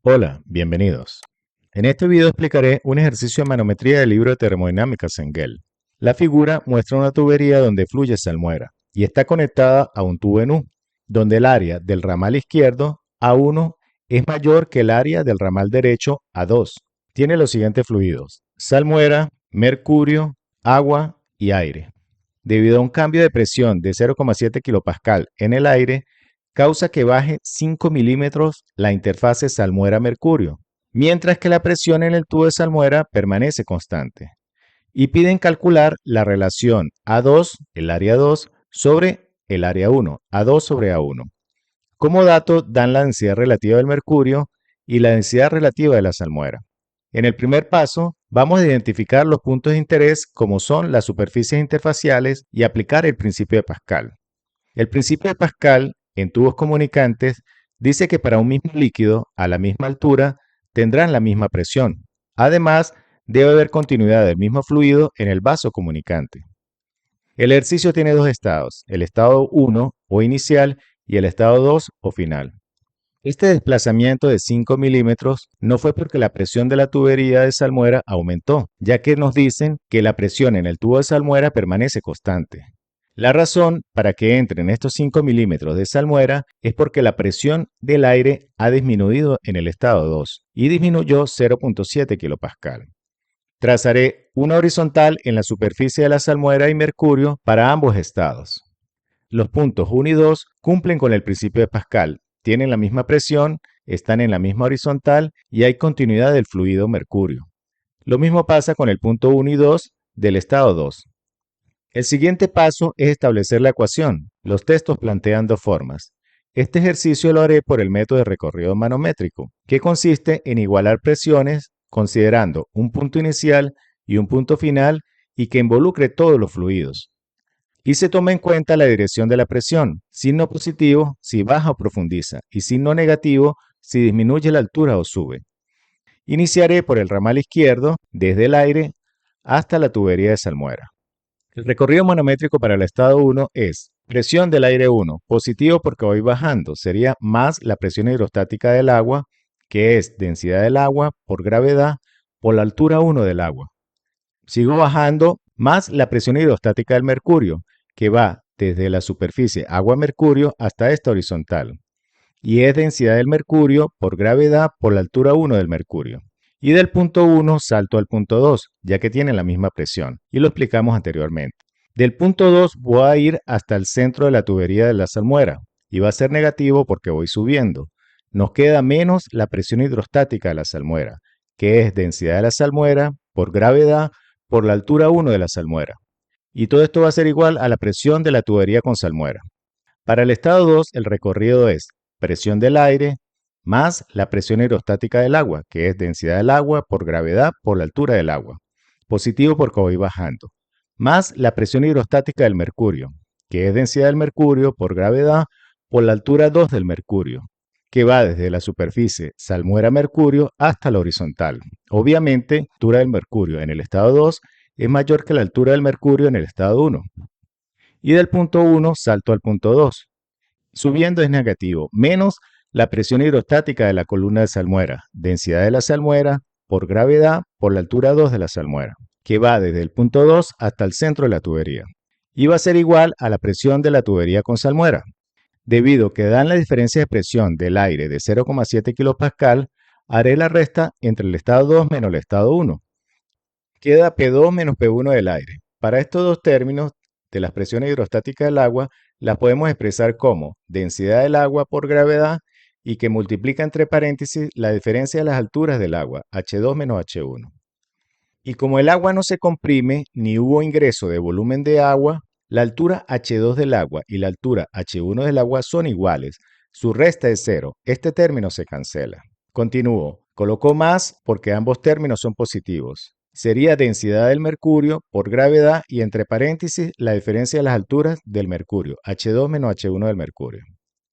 Hola, bienvenidos. En este video explicaré un ejercicio de manometría del libro de termodinámica Cengel. La figura muestra una tubería donde fluye salmuera y está conectada a un tubo en U, donde el área del ramal izquierdo, A1, es mayor que el área del ramal derecho, A2. Tiene los siguientes fluidos: salmuera, mercurio, agua y aire. Debido a un cambio de presión de 0,7 kPa en el aire, causa que baje 5 milímetros la interfase salmuera-mercurio, mientras que la presión en el tubo de salmuera permanece constante. Y piden calcular la relación A2, el área 2, sobre el área 1, A2 sobre A1. Como dato dan la densidad relativa del mercurio y la densidad relativa de la salmuera. En el primer paso, vamos a identificar los puntos de interés como son las superficies interfaciales y aplicar el principio de Pascal. El principio de Pascal en tubos comunicantes dice que para un mismo líquido a la misma altura tendrán la misma presión. Además, debe haber continuidad del mismo fluido en el vaso comunicante. El ejercicio tiene dos estados, el estado 1 o inicial y el estado 2 o final. Este desplazamiento de 5 milímetros no fue porque la presión de la tubería de salmuera aumentó, ya que nos dicen que la presión en el tubo de salmuera permanece constante. La razón para que entren estos 5 milímetros de salmuera es porque la presión del aire ha disminuido en el estado 2 y disminuyó 0,7 kPa. Trazaré una horizontal en la superficie de la salmuera y mercurio para ambos estados. Los puntos 1 y 2 cumplen con el principio de Pascal, tienen la misma presión, están en la misma horizontal y hay continuidad del fluido mercurio. Lo mismo pasa con el punto 1 y 2 del estado 2. El siguiente paso es establecer la ecuación. Los textos plantean dos formas. Este ejercicio lo haré por el método de recorrido manométrico, que consiste en igualar presiones considerando un punto inicial y un punto final y que involucre todos los fluidos. Y se toma en cuenta la dirección de la presión, signo positivo si baja o profundiza y signo negativo si disminuye la altura o sube. Iniciaré por el ramal izquierdo, desde el aire hasta la tubería de salmuera. El recorrido manométrico para el estado 1 es presión del aire 1, positivo porque voy bajando, sería más la presión hidrostática del agua, que es densidad del agua por gravedad por la altura 1 del agua. Sigo bajando más la presión hidrostática del mercurio, que va desde la superficie agua-mercurio hasta esta horizontal, y es densidad del mercurio por gravedad por la altura 1 del mercurio. Y del punto 1 salto al punto 2, ya que tienen la misma presión, y lo explicamos anteriormente. Del punto 2 voy a ir hasta el centro de la tubería de la salmuera, y va a ser negativo porque voy subiendo. Nos queda menos la presión hidrostática de la salmuera, que es densidad de la salmuera por gravedad por la altura 1 de la salmuera. Y todo esto va a ser igual a la presión de la tubería con salmuera. Para el estado 2, el recorrido es presión del aire más la presión hidrostática del agua, que es densidad del agua por gravedad por la altura del agua, positivo porque voy bajando, más la presión hidrostática del mercurio, que es densidad del mercurio por gravedad por la altura 2 del mercurio, que va desde la superficie salmuera-mercurio hasta la horizontal. Obviamente, la altura del mercurio en el estado 2 es mayor que la altura del mercurio en el estado 1. Y del punto 1 salto al punto 2. Subiendo es negativo, menos la presión hidrostática de la columna de salmuera, densidad de la salmuera por gravedad por la altura 2 de la salmuera, que va desde el punto 2 hasta el centro de la tubería. Y va a ser igual a la presión de la tubería con salmuera. Debido a que dan la diferencia de presión del aire de 0,7 kPa, haré la resta entre el estado 2 menos el estado 1. Queda P2 menos P1 del aire. Para estos dos términos de las presiones hidrostáticas del agua, las podemos expresar como densidad del agua por gravedad y que multiplica entre paréntesis la diferencia de las alturas del agua, H2 menos H1. Y como el agua no se comprime ni hubo ingreso de volumen de agua, la altura H2 del agua y la altura H1 del agua son iguales. Su resta es cero. Este término se cancela. Continúo. Coloco más porque ambos términos son positivos. Sería densidad del mercurio por gravedad y entre paréntesis la diferencia de las alturas del mercurio, H2 menos H1 del mercurio.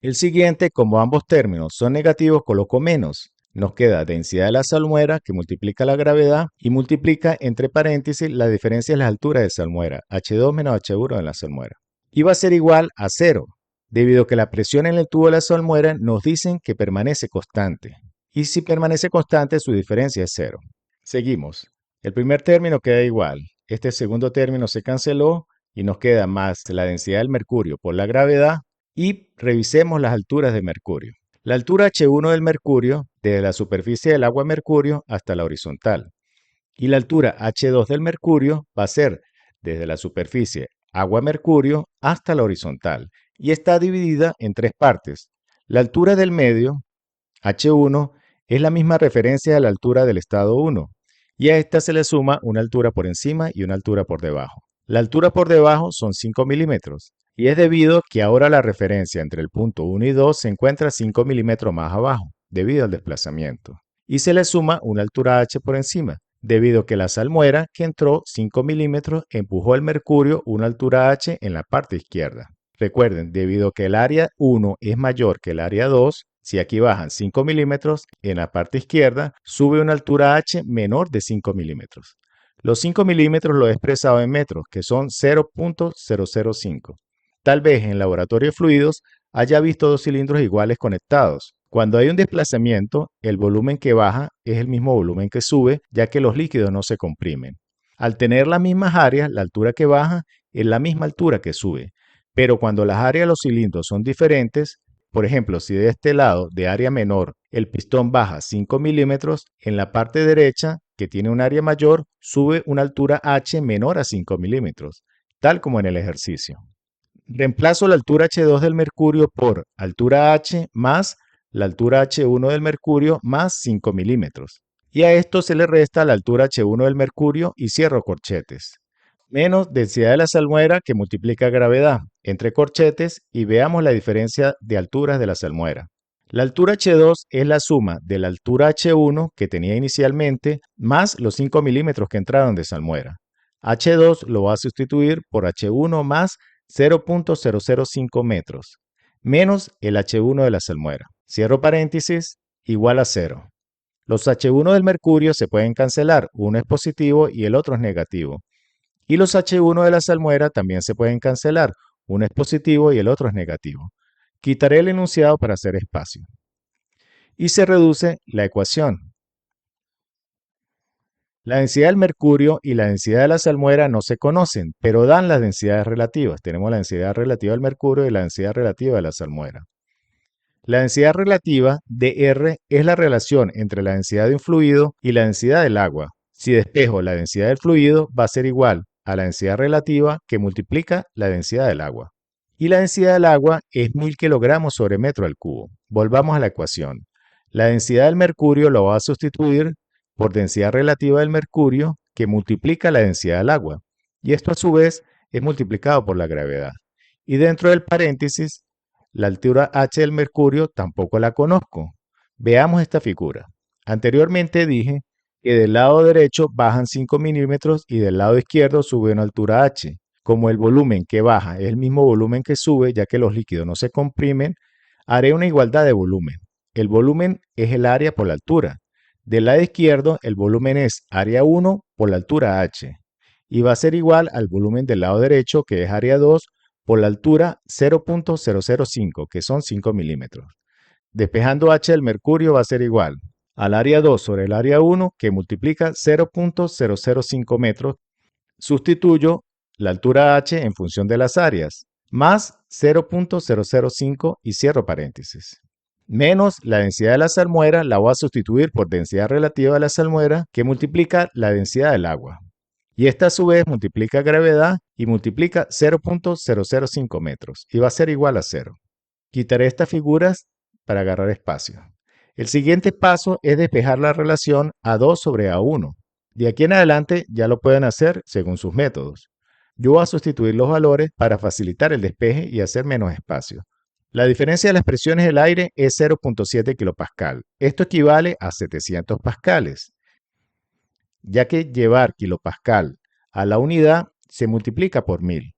El siguiente, como ambos términos son negativos, coloco menos. Nos queda densidad de la salmuera, que multiplica la gravedad, y multiplica entre paréntesis la diferencia de las alturas de salmuera, H2 menos H1 de la salmuera. Y va a ser igual a 0, debido a que la presión en el tubo de la salmuera nos dicen que permanece constante. y si permanece constante su diferencia es cero. Seguimos. El primer término queda igual. Este segundo término se canceló y nos queda más la densidad del mercurio por la gravedad y revisemos las alturas de mercurio. La altura H1 del mercurio desde la superficie del agua mercurio hasta la horizontal y la altura H2 del mercurio va a ser desde la superficie agua mercurio hasta la horizontal y está dividida en tres partes. La altura del medio, H1, es la misma referencia a la altura del estado 1 y a esta se le suma una altura por encima y una altura por debajo. La altura por debajo son 5 milímetros y es debido que ahora la referencia entre el punto 1 y 2 se encuentra 5 milímetros más abajo debido al desplazamiento y se le suma una altura H por encima debido a que la salmuera que entró 5 milímetros empujó el mercurio una altura H en la parte izquierda. Recuerden, debido a que el área 1 es mayor que el área 2, si aquí bajan 5 milímetros, en la parte izquierda sube una altura H menor de 5 milímetros. Los 5 milímetros lo he expresado en metros, que son 0.005. Tal vez en laboratorio de fluidos haya visto dos cilindros iguales conectados. Cuando hay un desplazamiento, el volumen que baja es el mismo volumen que sube, ya que los líquidos no se comprimen. Al tener las mismas áreas, la altura que baja es la misma altura que sube. Pero cuando las áreas de los cilindros son diferentes, por ejemplo, si de este lado de área menor el pistón baja 5 milímetros, en la parte derecha, que tiene un área mayor, sube una altura H menor a 5 milímetros, tal como en el ejercicio. Reemplazo la altura H2 del mercurio por altura H más la altura H1 del mercurio más 5 milímetros. Y a esto se le resta la altura H1 del mercurio y cierro corchetes. Menos densidad de la salmuera que multiplica gravedad entre corchetes y veamos la diferencia de alturas de la salmuera. La altura H2 es la suma de la altura H1 que tenía inicialmente más los 5 milímetros que entraron de salmuera. H2 lo va a sustituir por H1 más 0.005 metros, menos el H1 de la salmuera. Cierro paréntesis, igual a 0. Los H1 del mercurio se pueden cancelar, uno es positivo y el otro es negativo. Y los H1 de la salmuera también se pueden cancelar, uno es positivo y el otro es negativo. Quitaré el enunciado para hacer espacio. Y se reduce la ecuación. La densidad del mercurio y la densidad de la salmuera no se conocen, pero dan las densidades relativas. Tenemos la densidad relativa del mercurio y la densidad relativa de la salmuera. La densidad relativa, dr, es la relación entre la densidad de un fluido y la densidad del agua. Si despejo la densidad del fluido, va a ser igual a la densidad relativa que multiplica la densidad del agua. Y la densidad del agua es 1000 kilogramos sobre metro al cubo. Volvamos a la ecuación. La densidad del mercurio lo va a sustituir por densidad relativa del mercurio que multiplica la densidad del agua. Y esto a su vez es multiplicado por la gravedad. Y dentro del paréntesis, la altura H del mercurio tampoco la conozco. Veamos esta figura. Anteriormente dije que del lado derecho bajan 5 milímetros y del lado izquierdo sube una altura H. Como el volumen que baja es el mismo volumen que sube, ya que los líquidos no se comprimen, haré una igualdad de volumen. El volumen es el área por la altura. Del lado izquierdo, el volumen es área 1 por la altura H. Y va a ser igual al volumen del lado derecho, que es área 2 por la altura 0.005, que son 5 milímetros. Despejando H del mercurio va a ser igual al área 2 sobre el área 1, que multiplica 0.005 metros. Sustituyo la altura H en función de las áreas, más 0.005 y cierro paréntesis. Menos la densidad de la salmuera la voy a sustituir por densidad relativa de la salmuera, que multiplica la densidad del agua. Y esta a su vez multiplica gravedad y multiplica 0.005 metros y va a ser igual a 0. Quitaré estas figuras para agarrar espacio. El siguiente paso es despejar la relación A2 sobre A1. De aquí en adelante ya lo pueden hacer según sus métodos. Yo voy a sustituir los valores para facilitar el despeje y hacer menos espacio. La diferencia de las presiones del aire es 0.7 kilopascal. Esto equivale a 700 pascales, ya que llevar kilopascal a la unidad se multiplica por 1000.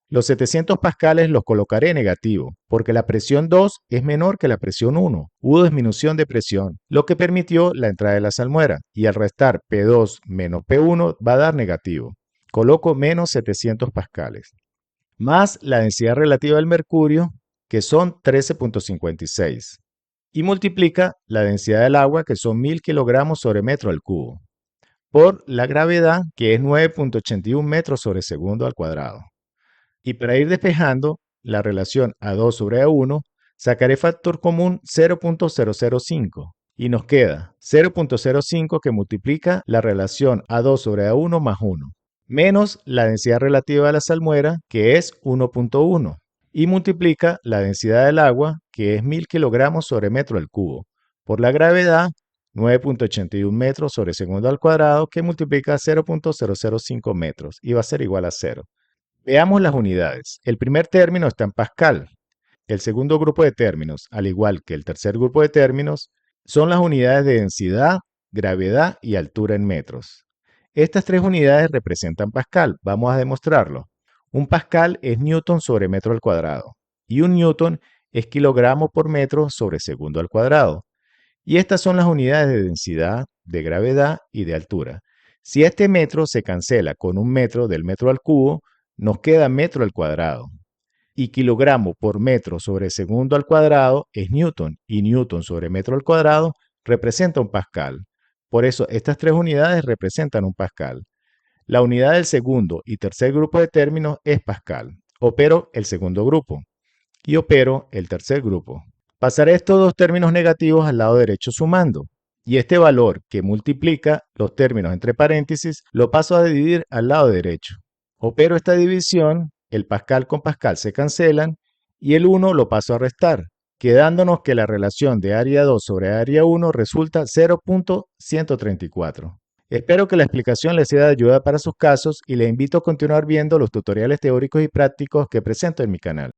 Los 700 pascales los colocaré negativo, porque la presión 2 es menor que la presión 1. Hubo disminución de presión, lo que permitió la entrada de la salmuera, y al restar P2 menos P1 va a dar negativo. Coloco menos 700 pascales. Más la densidad relativa del mercurio, que son 13.56. y multiplica la densidad del agua, que son 1000 kilogramos sobre metro al cubo, por la gravedad, que es 9.81 metros sobre segundo al cuadrado. Y para ir despejando la relación A2 sobre A1, sacaré factor común 0.005 y nos queda 0.05, que multiplica la relación A2 sobre A1 más 1, menos la densidad relativa de la salmuera, que es 1.1, y multiplica la densidad del agua, que es 1000 kilogramos sobre metro al cubo, por la gravedad, 9.81 metros sobre segundo al cuadrado, que multiplica 0.005 metros y va a ser igual a 0. Veamos las unidades. El primer término está en pascal. El segundo grupo de términos, al igual que el tercer grupo de términos, son las unidades de densidad, gravedad y altura en metros. Estas tres unidades representan pascal. Vamos a demostrarlo. Un pascal es newton sobre metro al cuadrado y un newton es kilogramo por metro sobre segundo al cuadrado. Y estas son las unidades de densidad, de gravedad y de altura. Si este metro se cancela con un metro del metro al cubo, nos queda metro al cuadrado. Y kilogramo por metro sobre segundo al cuadrado es newton, y newton sobre metro al cuadrado representa un pascal. Por eso estas tres unidades representan un pascal. La unidad del segundo y tercer grupo de términos es pascal. Opero el segundo grupo y opero el tercer grupo. Pasaré estos dos términos negativos al lado derecho sumando, y este valor que multiplica los términos entre paréntesis lo paso a dividir al lado derecho. Opero esta división, el pascal con pascal se cancelan y el 1 lo paso a restar, quedándonos que la relación de área 2 sobre área 1 resulta 0.134. Espero que la explicación les sea de ayuda para sus casos y les invito a continuar viendo los tutoriales teóricos y prácticos que presento en mi canal.